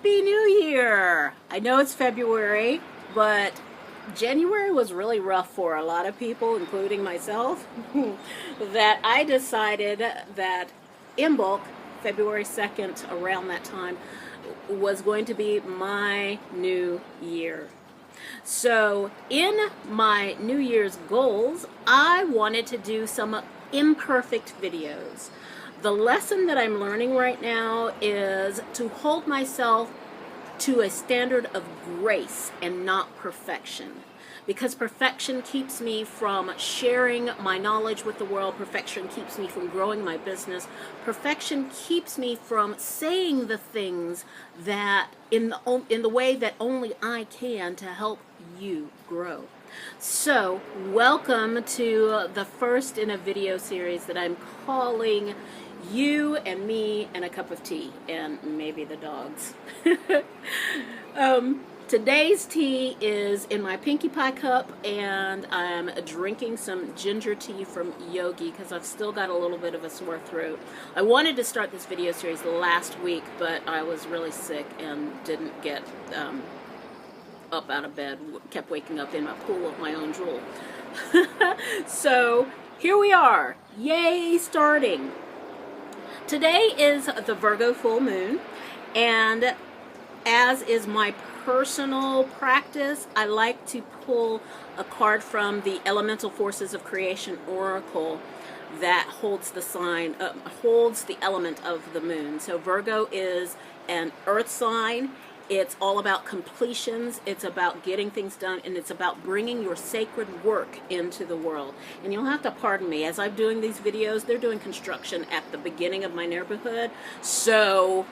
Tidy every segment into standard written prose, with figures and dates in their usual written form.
Happy New Year! I know it's February, but January was really rough for a lot of people, including myself, that I decided that in bulk, February 2nd, around that time, was going to be my new year. So in my New Year's goals, I wanted to do some imperfect videos. The lesson that I'm learning right now is to hold myself to a standard of grace and not perfection. Because perfection keeps me from sharing my knowledge with the world. Perfection keeps me from growing my business. Perfection keeps me from saying the things that in the way that only I can to help you grow. So, welcome to the first in a video series that I'm calling You and Me and a Cup of Tea, and maybe the dogs. Today's tea is in my Pinkie Pie cup, and I'm drinking some ginger tea from Yogi because I've still got a little bit of a sore throat. I wanted to start this video series last week, but I was really sick and didn't get up out of bed, kept waking up in a pool of my own drool. So here we are, yay, starting. Today is the Virgo full moon, and as is my personal practice, I like to pull a card from the Elemental Forces of Creation Oracle that holds the sign, holds the element of the moon. So Virgo is an earth sign. It's all about completions, it's about getting things done, and it's about bringing your sacred work into the world. And you'll have to pardon me, as I'm doing these videos, they're doing construction at the beginning of my neighborhood, so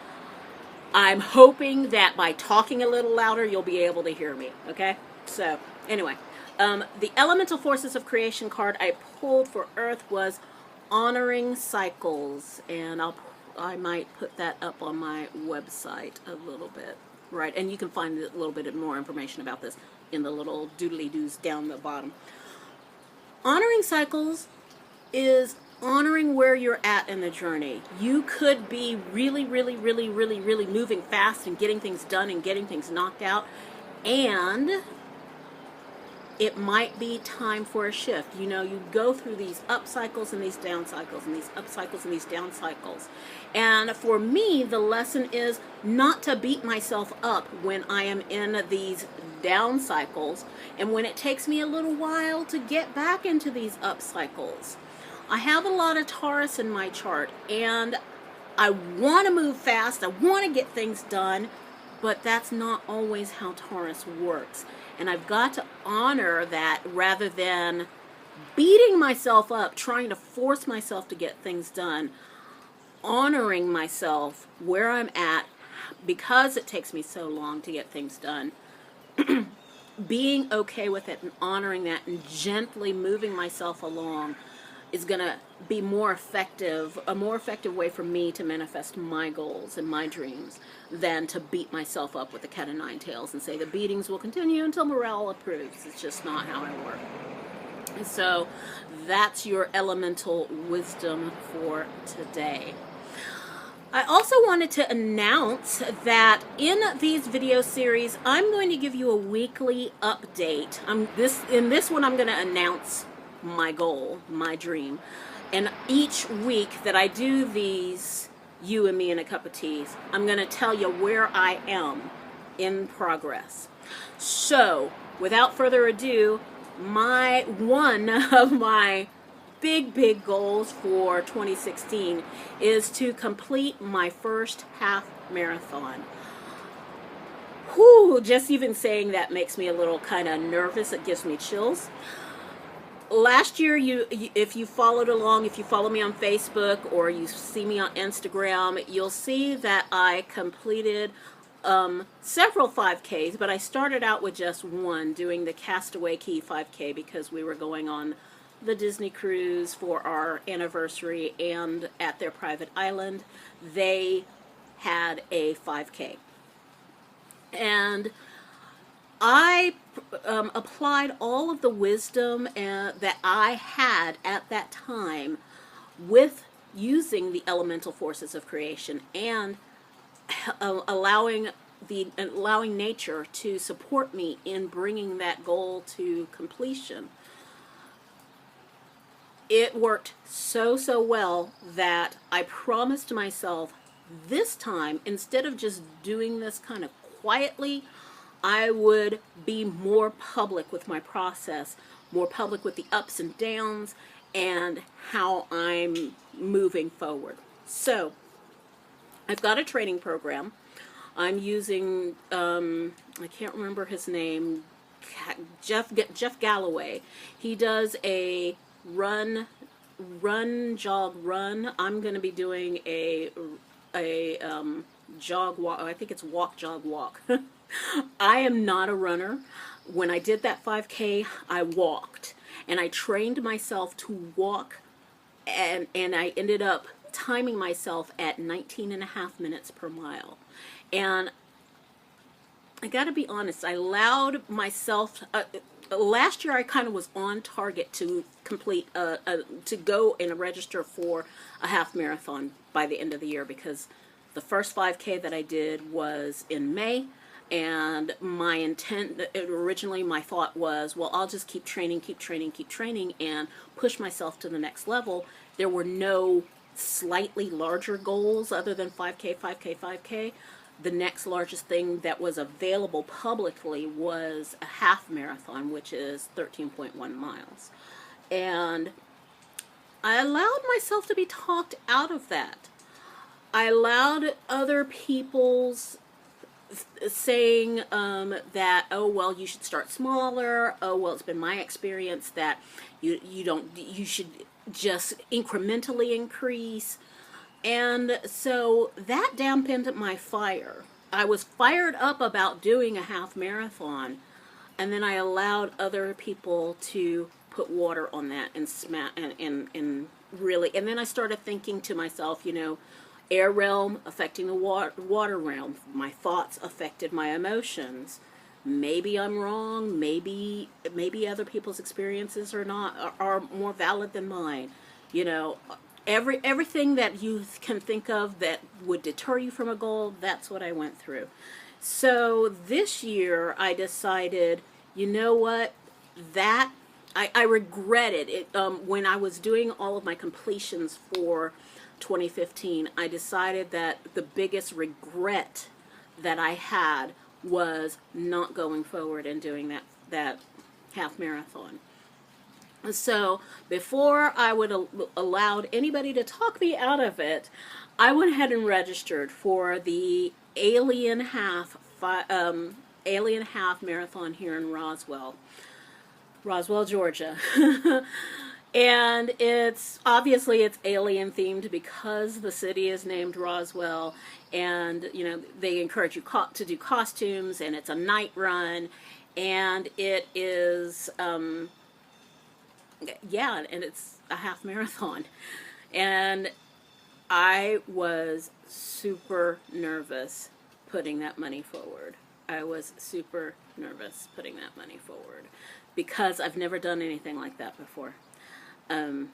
I'm hoping that by talking a little louder, you'll be able to hear me, okay? So, anyway, the Elemental Forces of Creation card I pulled for Earth was Honoring Cycles, and I might put that up on my website a little bit. Right, and you can find a little bit more information about this in the little doodly-doos down the bottom. Honoring cycles is honoring where you're at in the journey. You could be really moving fast and getting things done and getting things knocked out, and it might be time for a shift. You know, you go through these up cycles and these down cycles and these up cycles and these down cycles. And for me, the lesson is not to beat myself up when I am in these down cycles and when it takes me a little while to get back into these up cycles. I have a lot of Taurus in my chart, and I want to move fast, I want to get things done, but that's not always how Taurus works. And I've got to honor that rather than beating myself up, trying to force myself to get things done. Honoring myself where I'm at because it takes me so long to get things done. Being okay with it and honoring that and gently moving myself along is going to be a more effective way for me to manifest my goals and my dreams than to beat myself up with the cat o' nine tails and say the beatings will continue until morale approves. It's just not how I work. And so that's your elemental wisdom for today. I also wanted to announce that in these video series, I'm going to give you a weekly update. In this one, I'm going to announce my goal, my dream. And each week that I do these You and Me and a Cup of Teas, I'm going to tell you where I am in progress. So, without further ado, one of my big goals for 2016 is to complete my first half marathon. Whew, just even saying that makes me a little kind of nervous. It gives me chills. Last year, if you followed along, if you follow me on Facebook or you see me on Instagram, you'll see that I completed several 5Ks, but I started out with just one, doing the Castaway Key 5K because we were going on the Disney cruise for our anniversary, and at their private island, they had a 5K. And I applied all of the wisdom that I had at that time with using the elemental forces of creation and allowing allowing nature to support me in bringing that goal to completion, it worked so well that I promised myself this time, instead of just doing this kind of quietly, I would be more public with my process, more public with the ups and downs, and how I'm moving forward. So I've got a training program. I'm using, I can't remember his name, Jeff Galloway. He does a run, jog, run. I'm going to be doing a jog, walk. I think it's walk, jog, walk. I am not a runner. When I did that 5K, I walked. And I trained myself to walk, and I ended up timing myself at 19.5 minutes per mile. And I got to be honest, I allowed myself, last year I kind of was on target to complete, to go and register for a half marathon by the end of the year, because the first 5K that I did was in May. And my intent, originally my thought was, well, I'll just keep training, and push myself to the next level. There were no slightly larger goals other than 5K, 5K, 5K. The next largest thing that was available publicly was a half marathon, which is 13.1 miles. And I allowed myself to be talked out of that. I allowed other people's saying that, oh, well, you should start smaller. Oh, well, it's been my experience that you should just incrementally increase. And so that dampened my fire. I was fired up about doing a half marathon, and then I allowed other people to put water on that and really, and then I started thinking to myself, air realm affecting the water realm. My thoughts affected my emotions. Maybe I'm wrong. Maybe other people's experiences are more valid than mine. Everything that you can think of that would deter you from a goal, that's what I went through. So this year I decided, you know what, that I regretted it. When I was doing all of my completions for 2015, I decided that the biggest regret that I had was not going forward and doing that half marathon. So before I would allowed anybody to talk me out of it, I went ahead and registered for the Alien Half Marathon here in Roswell, Georgia. And it's alien themed because the city is named Roswell, and they encourage you to do costumes, and it's a night run, and it is and it's a half marathon. And I was super nervous putting that money forward. Because I've never done anything like that before. And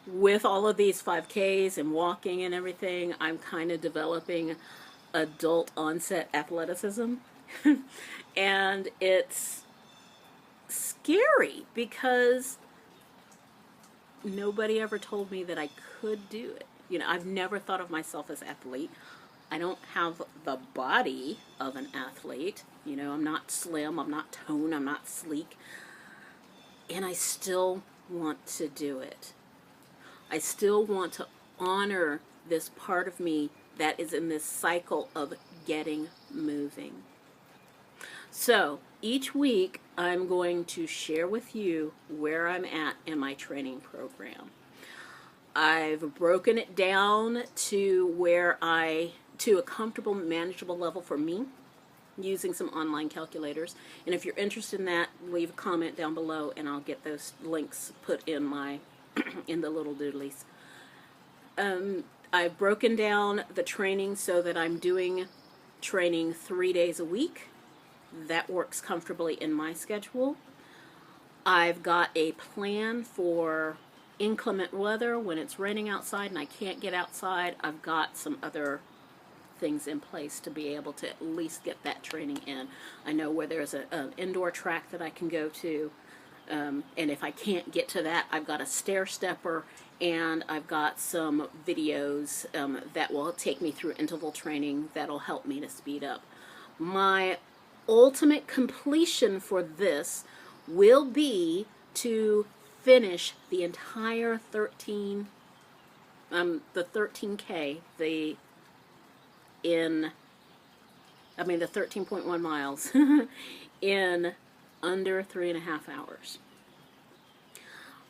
with all of these 5Ks and walking and everything, I'm kind of developing adult onset athleticism. And it's scary because nobody ever told me that I could do it. I've never thought of myself as an athlete. I don't have the body of an athlete. I'm not slim, I'm not toned, I'm not sleek. And I still want to do it. I still want to honor this part of me that is in this cycle of getting moving. So each week I'm going to share with you where I'm at in my training program. I've broken it down to a comfortable, manageable level for me, using some online calculators. And if you're interested in that, leave a comment down below and I'll get those links put in my in the little doodlies. I've broken down the training so that I'm doing training 3 days a week. That works comfortably in my schedule. I've got a plan for inclement weather when it's raining outside and I can't get outside. I've got some other things in place to be able to at least get that training in. I know where there's an indoor track that I can go to, and if I can't get to that, I've got a stair stepper, and I've got some videos that will take me through interval training that'll help me to speed up. My ultimate completion for this will be to finish the entire 13K, the 13.1 miles in under 3.5 hours.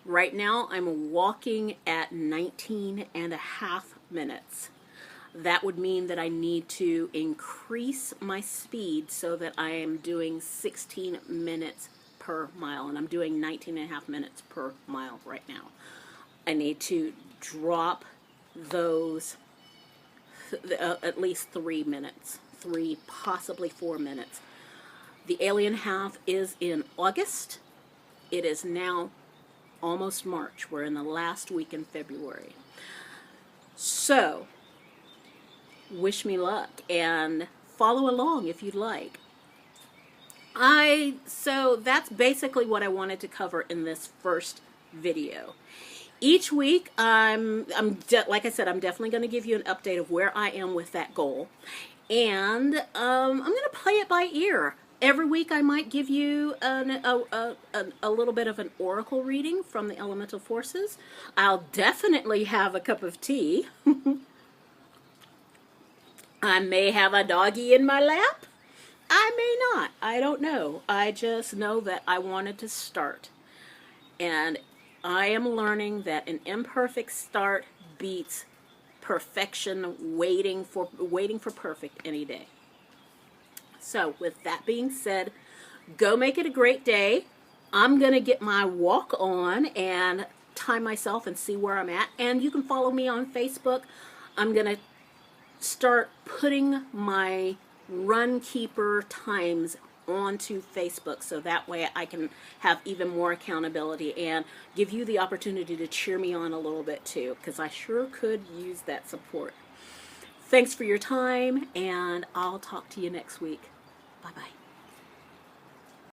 Right now I'm walking at 19.5 minutes. That would mean that I need to increase my speed so that I am doing 16 minutes per mile, and I'm doing 19.5 minutes per mile right now. I need to drop those at least 3 minutes, 3, possibly 4 minutes. The alien half is in August. It is now almost March. We're in the last week in February. So, wish me luck and follow along if you'd like. So that's basically what I wanted to cover in this first video. Each week, like I said, I'm definitely going to give you an update of where I am with that goal. And I'm going to play it by ear. Every week I might give you a little bit of an oracle reading from the elemental forces. I'll definitely have a cup of tea. I may have a doggy in my lap. I may not. I don't know. I just know that I wanted to start. And I am learning that an imperfect start beats perfection, waiting for perfect any day. So with that being said, go make it a great day. I'm going to get my walk on and time myself and see where I'm at. And you can follow me on Facebook. I'm going to start putting my Run Keeper times onto Facebook, so that way I can have even more accountability and give you the opportunity to cheer me on a little bit too, because I sure could use that support. Thanks for your time, and I'll talk to you next week. Bye-bye.